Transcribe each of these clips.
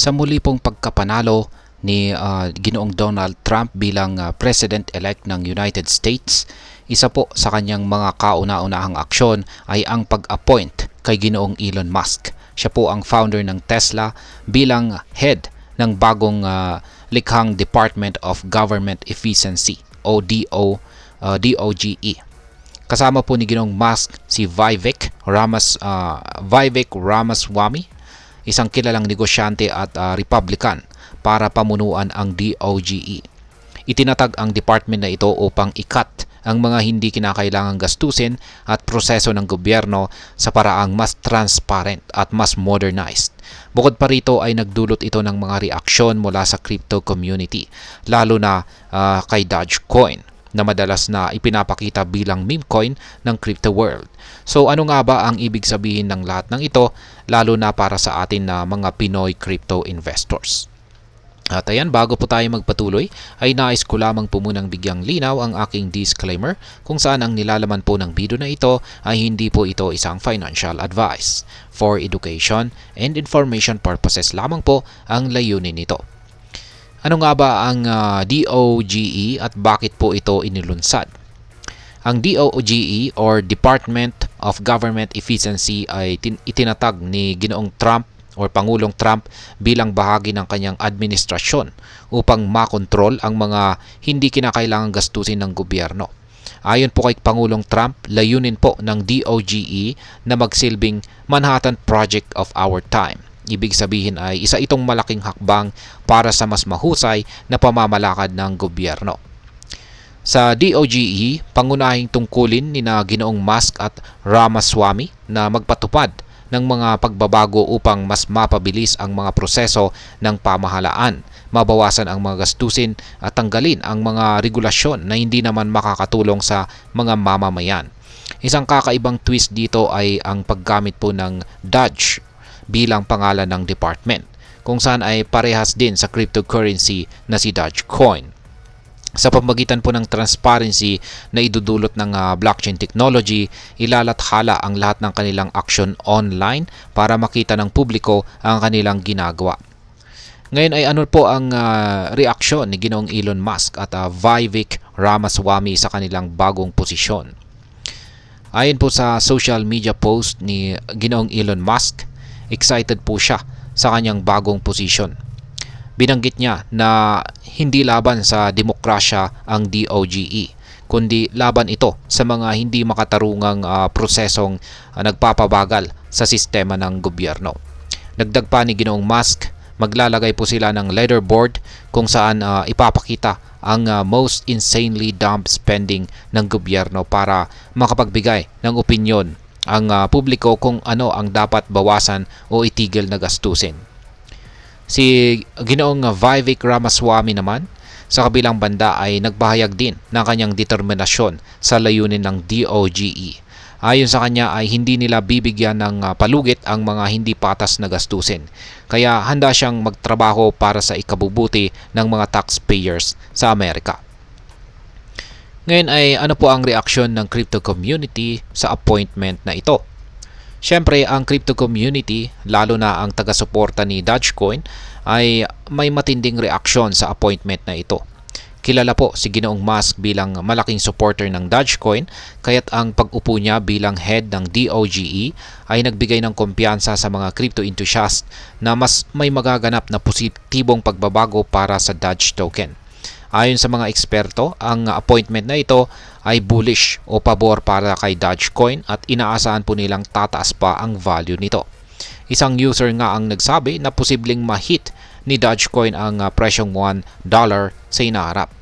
Sa muli pong pagkapanalo ni Ginoong Donald Trump bilang President-elect ng United States, isa po sa kanyang mga kauna-unahang aksyon ay ang pag-appoint kay Ginoong Elon Musk. Siya po ang founder ng Tesla bilang head ng bagong likhang Department of Government Efficiency o DOGE. Kasama po ni Ginoong Musk si Vivek Ramaswamy, isang kilalang negosyante at Republican para pamunuan ang DOGE. Itinatag ang department na ito upang ikat ang mga hindi kinakailangang gastusin at proseso ng gobyerno sa paraang mas transparent at mas modernized. Bukod pa rito ay nagdulot ito ng mga reaksyon mula sa crypto community, lalo na kay Dogecoin, na madalas na ipinapakita bilang meme coin ng crypto world. So ano nga ba ang ibig sabihin ng lahat ng ito, lalo na para sa atin na mga Pinoy crypto investors? At ayan, bago po tayo magpatuloy, ay nais ko lamang po munang bigyang linaw ang aking disclaimer kung saan ang nilalaman po ng video na ito ay hindi po ito isang financial advice. For education and information purposes lamang po ang layunin nito. Ano nga ba ang DOGE at bakit po ito inilunsad? Ang DOGE or Department of Government Efficiency ay itinatag ni Ginoong Trump or Pangulong Trump bilang bahagi ng kanyang administrasyon upang makontrol ang mga hindi kinakailangang gastusin ng gobyerno. Ayon po kay Pangulong Trump, layunin po ng DOGE na magsilbing Manhattan Project of our time. Ibig sabihin ay isa itong malaking hakbang para sa mas mahusay na pamamalakad ng gobyerno. Sa DOGE, pangunahing tungkulin ni Ginoong Musk at Ramaswamy na magpatupad ng mga pagbabago upang mas mapabilis ang mga proseso ng pamahalaan, mabawasan ang mga gastusin at tanggalin ang mga regulasyon na hindi naman makakatulong sa mga mamamayan. Isang kakaibang twist dito ay ang paggamit po ng Doge bilang pangalan ng department, kung saan ay parehas din sa cryptocurrency na si Dogecoin. Sa pamamagitan po ng transparency na idudulot ng blockchain technology, ilalathala ang lahat ng kanilang aksyon online para makita ng publiko ang kanilang ginagawa. Ngayon ay ano po ang reaksyon ni Ginoong Elon Musk at Vivek Ramaswamy sa kanilang bagong posisyon? Ayon po sa social media post ni Ginoong Elon Musk, excited po siya sa kanyang bagong posisyon. Binanggit niya na hindi laban sa demokrasya ang DOGE, kundi laban ito sa mga hindi makatarungang prosesong nagpapabagal sa sistema ng gobyerno. Dagdag pa ni Ginoong Musk, maglalagay po sila ng leaderboard kung saan ipapakita ang most insanely dumb spending ng gobyerno para makapagbigay ng opinyon ang publiko kung ano ang dapat bawasan o itigil na gastusin. Si Ginoong Vivek Ramaswamy naman, sa kabilang banda ay nagpahayag din ng kanyang determinasyon sa layunin ng DOGE. Ayon sa kanya ay hindi nila bibigyan ng palugit ang mga hindi patas na gastusin. Kaya handa siyang magtrabaho para sa ikabubuti ng mga taxpayers sa Amerika. Ngayon ay ano po ang reaksyon ng crypto community sa appointment na ito? Siyempre, ang crypto community, lalo na ang taga-suporta ni Dogecoin, ay may matinding reaksyon sa appointment na ito. Kilala po si Ginoong Musk bilang malaking supporter ng Dogecoin, kaya't ang pag-upo niya bilang head ng DOGE ay nagbigay ng kumpiyansa sa mga crypto enthusiasts na mas may magaganap na positibong pagbabago para sa Doge token. Ayon sa mga eksperto, ang appointment na ito ay bullish o pabor para kay Dogecoin at inaasahan po nilang tataas pa ang value nito. Isang user nga ang nagsabi na posibleng ma-hit ni Dogecoin ang presyong $1 sa inaharap.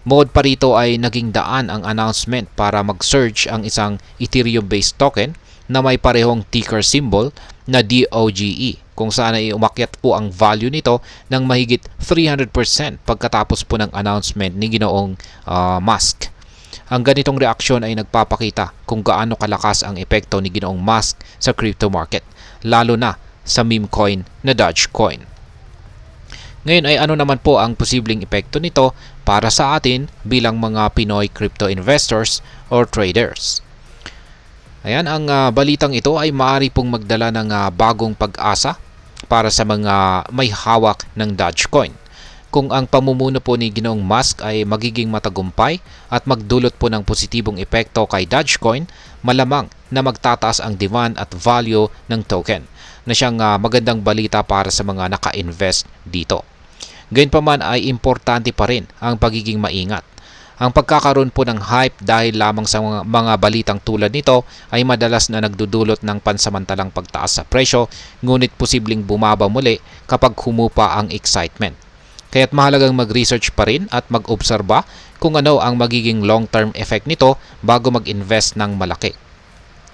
Bukod pa rito ay naging daan ang announcement para mag-surge ang isang Ethereum-based token na may parehong ticker symbol na DOGE, kung saan ay umakyat po ang value nito ng mahigit 300% pagkatapos po ng announcement ni Ginoong Musk. Ang ganitong reaksyon ay nagpapakita kung gaano kalakas ang epekto ni Ginoong Musk sa crypto market, lalo na sa meme coin na Dogecoin. Ngayon ay ano naman po ang posibleng epekto nito para sa atin bilang mga Pinoy crypto investors or traders? Ayan, ang balitang ito ay maaari pong magdala ng bagong pag-asa para sa mga may hawak ng Dogecoin. Kung ang pamumuno po ni Ginoong Musk ay magiging matagumpay at magdulot po ng positibong epekto kay Dogecoin, malamang na magtataas ang demand at value ng token na siyang magandang balita para sa mga naka-invest dito. Gayunpaman ay importante pa rin ang pagiging maingat. Ang pagkakaroon po ng hype dahil lamang sa mga balitang tulad nito ay madalas na nagdudulot ng pansamantalang pagtaas sa presyo, ngunit posibleng bumaba muli kapag humupa ang excitement. Kaya't mahalagang mag-research pa rin at mag-obserba kung ano ang magiging long-term effect nito bago mag-invest ng malaki.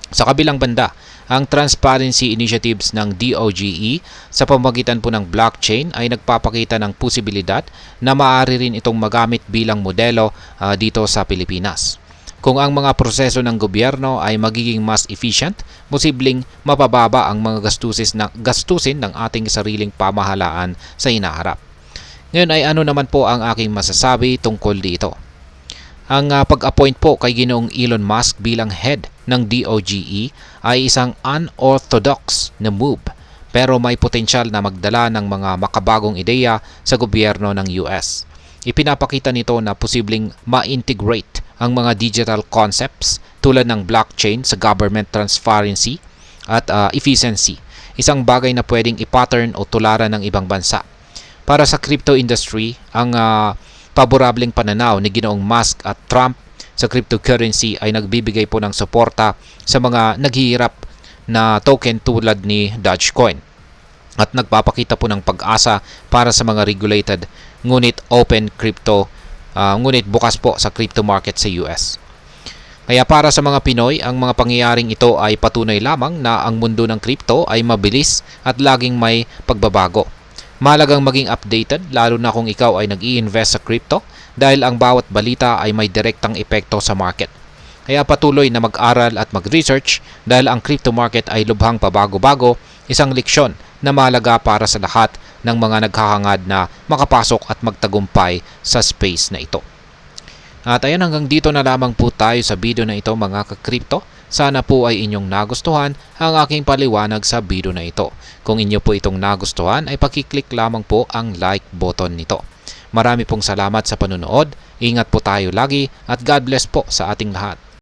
Sa kabilang banda, ang transparency initiatives ng DOGE sa pamamagitan po ng blockchain ay nagpapakita ng posibilidad na maaari rin itong magamit bilang modelo dito sa Pilipinas. Kung ang mga proseso ng gobyerno ay magiging mas efficient, posibleng mapababa ang mga gastusin ng ating sariling pamahalaan sa hinaharap. Ngayon ay ano naman po ang aking masasabi tungkol dito? Ang pag-appoint po kay Ginoong Elon Musk bilang head ng DOGE ay isang unorthodox na move, pero may potensyal na magdala ng mga makabagong ideya sa gobyerno ng US. Ipinapakita nito na posibleng ma-integrate ang mga digital concepts tulad ng blockchain sa government transparency at efficiency, isang bagay na pwedeng i-pattern o tularan ng ibang bansa. Para sa crypto industry, ang paborableng pananaw ni Ginoong Musk at Trump sa cryptocurrency ay nagbibigay po ng suporta sa mga naghihirap na token tulad ni Dogecoin at nagpapakita po ng pag-asa para sa mga regulated ngunit ngunit bukas po sa crypto market sa US. Kaya para sa mga Pinoy, ang mga pangyayaring ito ay patunay lamang na ang mundo ng crypto ay mabilis at laging may pagbabago. Mahalagang maging updated lalo na kung ikaw ay nag-i-invest sa crypto dahil ang bawat balita ay may direktang epekto sa market. Kaya patuloy na mag-aral at mag-research dahil ang crypto market ay lubhang pabago-bago, isang leksyon na mahalaga para sa lahat ng mga naghahangad na makapasok at magtagumpay sa space na ito. At ayan, hanggang dito na lamang po tayo sa video na ito mga ka-crypto. Sana po ay inyong nagustuhan ang aking paliwanag sa video na ito. Kung inyo po itong nagustuhan ay pakiclick lamang po ang like button nito. Marami pong salamat sa panunood, ingat po tayo lagi at God bless po sa ating lahat.